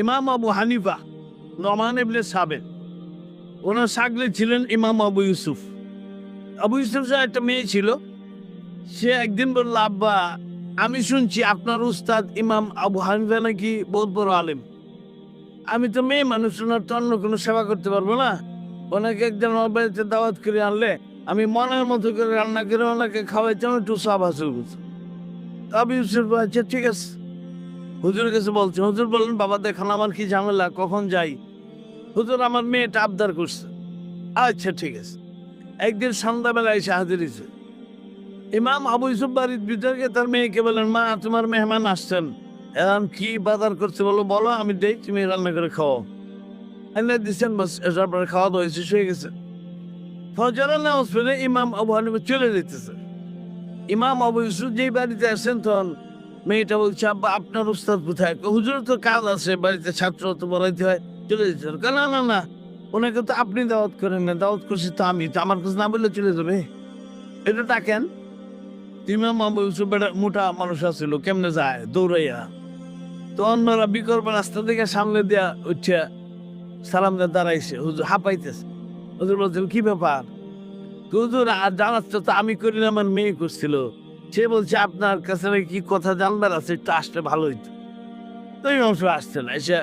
ইমাম আবু হানিফা নোমান ইবনে সাবের, ওনার ছাগলে ছিলেন ইমাম আবু ইউসুফ। আবু ইউসুফ একটা মেয়ে ছিল। সে একদিন বলল, আব্বা আমি শুনছি আপনার উস্তাদ ইমাম আবু হানিফা নাকি বহুত বড় আলেম। আমি তো মেয়ে মানুষ, ওনার তো অন্য কোনো সেবা করতে পারবো না। ওনাকে একজন আমার বাড়িতে দাওয়াত করে আনলে আমি মনের মতো করে রান্না করে ওনাকে খাওয়াইতাম, একটু সব হাসিল করতাম। আবু ইউসুফ আচ্ছা ঠিক আছে, হুজুরের কাছে বলছে। হুজুর বললেন, বাবা দেখুন আমার কি ঝামেলা, কখন যাই? হুজুর আমার মেয়েটা আবদার করছে। আচ্ছা ঠিক আছে। একদিন সন্ধ্যাবেলায় এসে হাজির হয়েছে। ইমাম আবু ইউসুফ বাড়ির ভিতরে তার মেয়েকে বলেন, মা তোমার মেহমান আসছেন, এখন কি বাজার করছে বলো, বলো আমি দেই, তুমি রান্না করে খাও। এনে দিচ্ছেন, বাস তারপরে খাওয়া দাওয়া শেষ হয়ে গেছে। ফজরের নামাজ পড়ে ইমাম আবু হানিফা চলে যেতেছে। ইমাম আবু ইউসুফ যেই বাড়িতে আসেন, তখন মেয়েটা বলছে, আব্বা আপনার উস্তাদ কোথায়? হুজুর তো কাজ আছে বাড়িতে, ছাত্র তো বলাইতে হয়, চলে যেতে। না না না, ওনাকে তো আপনি দাওয়াত করেন না, দাওয়াত করছি তো আমি, তো আমার কাছে না বললে চলে যাবে? এটা ডাকেন। ইমাম আবু ইউসুফ একটা মোটা মানুষ আছিল, কেমনে যায় দৌড়াইয়া। তো অন্যরা বিকল্প রাস্তা থেকে সামনে দিয়া উঠছে, সালাম দিয়ে দাঁড়াইছে। হুজুর হাঁপাইতেছে। হুজুর বলছিল, কি ব্যাপার? হুজুর আর জানাচ্ছে তো আমি করি না, আমার মেয়ে করছিল। সে বলছে আপনার কাছে কি কথা জানবার আছে, একটু আসলে ভালো হইতো। তো ইমাম সাহেব আসছে না, এসে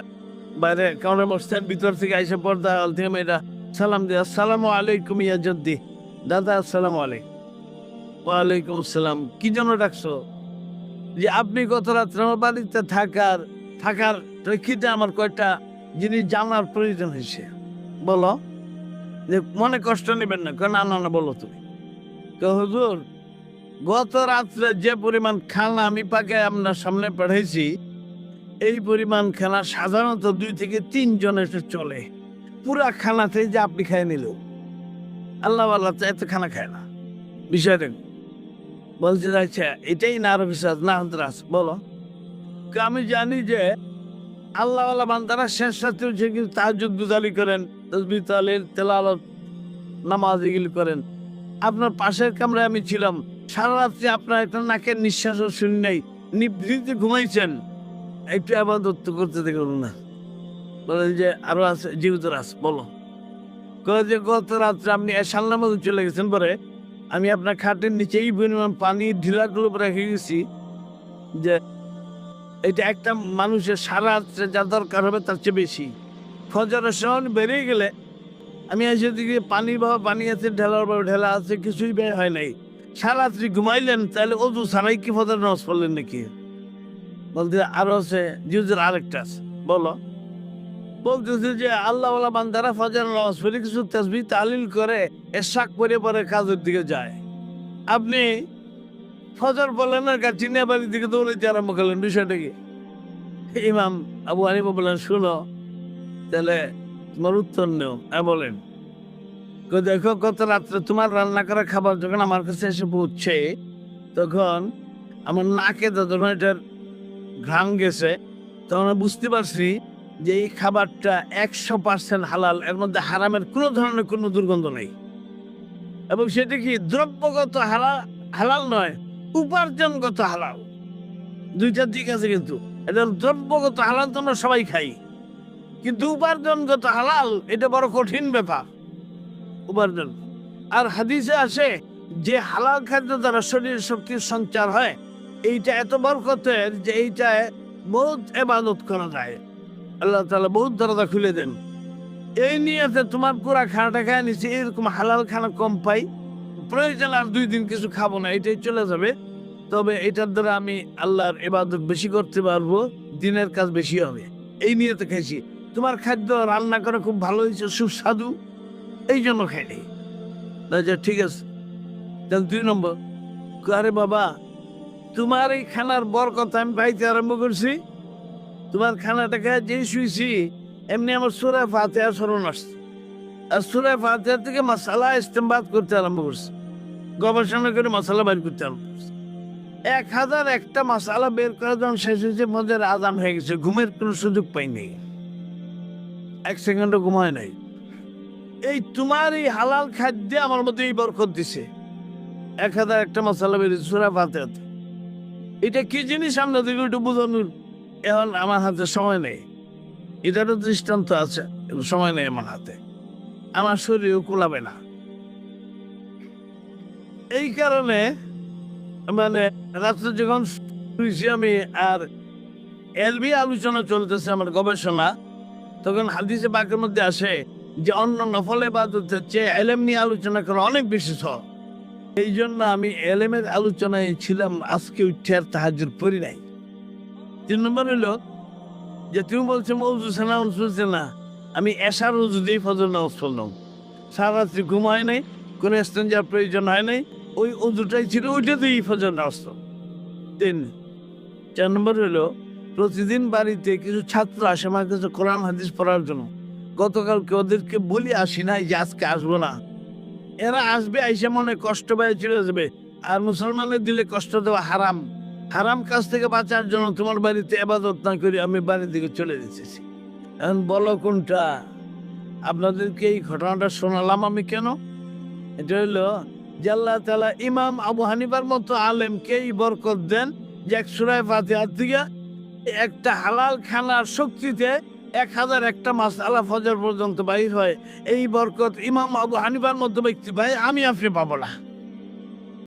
বাইরে কারণে বসছেন, ভিতর থেকে এসে পর্দা হল থেকে মেয়েটা সালাম দিয়ে, আসসালামু আলাইকুম ইয়া জদ্দি, দাদা আসসালামু আলাইকুম। ওয়ালাইকুম আসসালাম। কি জন্য ডাকছো? যে আপনি গত রাত্রে আমার বাড়িতে থাকার প্রেক্ষিতে আমার কয়েকটা জিনিস জানার প্রয়োজন হয়েছে। বলো। যে মনে কষ্ট নেবেন না, না না না বলো তুমি। তো হুজুর, গত রাত্রে যে পরিমাণ খানা আমি পাকে আপনার সামনে পাঠাইছি, এই পরিমাণ খানা সাধারণত 2 থেকে 3 জনের চলে। পুরা খানাতে যে আপনি খাই নিল, আল্লাহ আল্লাহ এত খানা খায় না। বিষয়টা বলছে, আচ্ছা এটাই না আরো বিশ্বাস না হান্তরাস বলো। আমি জানি যে আল্লাহ আল্লাহ বান্দারা শেষ রাত্রে উঠে কিন্তু তাহাজ্জুদ গুজারি করেন, তাসবিহ তাহলিল তেলাওয়াত নামাজ এগুলি করেন। আপনার পাশের কামরায় আমি ছিলাম, সারা রাত্রে আপনার একটা নাকের নিঃশ্বাসও শুনি নাই, নিভৃতে ঘুমাইছেন, একটু ইবাদত করতে দেখুন না। বলেন যে আরো আছে, জীবিত আছে বলো। যে গত রাত্রে আপনি এশার নামাজে চলে গেছেন, পরে আমি আপনার খাটের নিচে এই পরিমাণ পানি ঢিলাগুলো রেখে গেছি যে এটা একটা মানুষের সারা রাত্রে যা দরকার হবে তার চেয়ে বেশি। ফজরের সময় বেরিয়ে গেলে আমি এসে দিকে পানি আছে, ঢেলার পর ঢেলা আছে, কিছুই বের হয় নাই। সারা রাত্রি ঘুমাইলেন, তাহলে অজু ছাড়াই কি ফজর নামাজ পড়লেন নাকি? বলতে আরো আছে, জিউজের আরেকটা আছে বলো। বলতেছে যে আল্লাহ বান্দারা ফজর নামাজ পড়ে কিছু তাসবিহ তাহলিল করে এশাক পরে পরে কাজের দিকে যায়। আপনি ফজর বলেন না, চিনিয়া বাড়ির দিকে দৌড়াইতে আরম্ভ করলেন। বিষয়টা কি? ইমাম আবু হানিফা বললেন, শুনো তাহলে তোমার উত্তর নেও। বলেন, দেখো গত রাত্রে তোমার রান্না করা খাবার যখন আমার কাছে এসে পৌঁছছে, তখন আমার নাকে যখন এটার ঘ্রাণ গেছে, তখন বুঝতে পারছি যে এই খাবারটা 100% হালাল, এর মধ্যে হারামের কোনো ধরনের কোনো দুর্গন্ধ নেই। এবং সেটা কি দ্রব্যগত হালাল নয়, উপার্জনগত হালাল। দুইটা দিক আছে, কিন্তু এটা দ্রব্যগত হালাল তো আমরা সবাই খাই, কিন্তু উপার্জনগত হালাল এটা বড় কঠিন ব্যাপার, উপার্জন। আর হাদিসে আসে যে হালাল খাদ্য দ্বারা শরীর শক্তির সঞ্চার হয়, এইটা এত বরকতের যে এইটায় বহুত ইবাদত করা যায়, আল্লাহ তাআলা বহুত দরজা খুলে দেন। এই নিয়েতে তোমার পুরা খানাটা খায় নিচ্ছে, এরকম হালাল খানা কম পাই, প্রয়োজন আর 2 দিন কিছু খাবো না, এটাই চলে যাবে। তবে এটার দ্বারা আমি আল্লাহর ইবাদত বেশি করতে পারবো, দিনের কাজ বেশি হবে, এই নিয়েতে খাইছি। তোমার খাদ্য রান্না করে খুব ভালো হয়েছে, সুস্বাদু, এই জন্য খাইনি। ঠিক আছে। 2 নম্বর, আরে বাবা তোমার এই খানার বরকত আমি পাইতে আরম্ভ করছি। তোমার খানাটা খেয়ে যেই শুয়েছি, এমনি আমার সূরা ফাতিহা স্মরণ আসছে, আর সূরা ফাতিহা থেকে মাসালা ইস্তেমবাদ করতে আরম্ভ করছে, গবেষণা করে মশালা বের করতে আরম্ভ করছে। 1001টা মশালা বের করা যখন শেষ হয়েছে, মধ্যে আজান হয়ে গেছে, ঘুমের কোনো সুযোগ পাইনি, 1 সেকেন্ডও ঘুমায় নাই। এই তোমার এই হালাল খাদ্যে আমার মধ্যে এই বরকত দিছে। 1001টা মশালা বেরিয়েছে সূরা ফাতিহাতে। এটা কি জিনিস আমরা দেখি একটু বোঝানোর, এখন আমার হাতে সময় নেই। এটারও দৃষ্টান্ত আছে, কিন্তু সময় নেই আমার হাতে, আমার শরীরও কোলাবে না। এই কারণে মানে রাত্রে যখন শুয়েছি আমি, আর এলবি আলোচনা চলতেছে আমার গবেষণা, তখন হাদিসে পাকের মধ্যে আসে যে অন্য নফল ইবাদতের চেয়ে এলেম নিয়ে আলোচনা করা অনেক বেশি সহজ। এই জন্য আমি এলেমের আলোচনায় ছিলাম, আজকে উঠে আর তাহাজ্জুদ পড়ি নাই। 3 নম্বর হলো যে তুমি বলছো মৌজু সেনা চলছে না, আমি এশার উজু দিয়ে ফজর নামাজ পড়লাম, সারা রাত্রি ঘুম হয় নাই, কোনো ইস্তেঞ্জার প্রয়োজন হয় নাই, ওই উজুটাই ছিল, ওইটা দিয়েই ফজর নামাজ পড়লাম। 3। 4 নম্বর হলো প্রতিদিন বাড়িতে কিছু ছাত্র আসে আমার কাছে কোরআন হাদিস পড়ার জন্য। গতকালকে ওদেরকে বলি আসি নাই যে আজকে আসবো না, এরা আসবে, আইসা মনে কষ্ট পেয়ে চলে যাবে, আর মুসলমানের দিলে কষ্ট দেওয়া হারাম। হারাম কাজ থেকে বাঁচার জন্য তোমার বাড়িতে ইবাদত না করে আমি বাড়ি থেকে চলে যেতেছি। এখন বলো কোনটা? আপনাদেরকে এই ঘটনাটা শোনালাম আমি কেন? এটা হইলো যে আল্লাহ তাআলা ইমাম আবু হানিফার মতো আলেমকে এই বরকত দেন যে এক সূরা ফাতিহার থেকে একটা হালাল খানার শক্তিতে 1001টা মাসআলা ফজর পর্যন্ত বাইর হয়। এই বরকত ইমাম আবু হানিফার মতো ব্যক্তি ভাই আমি আপনি পাবো না।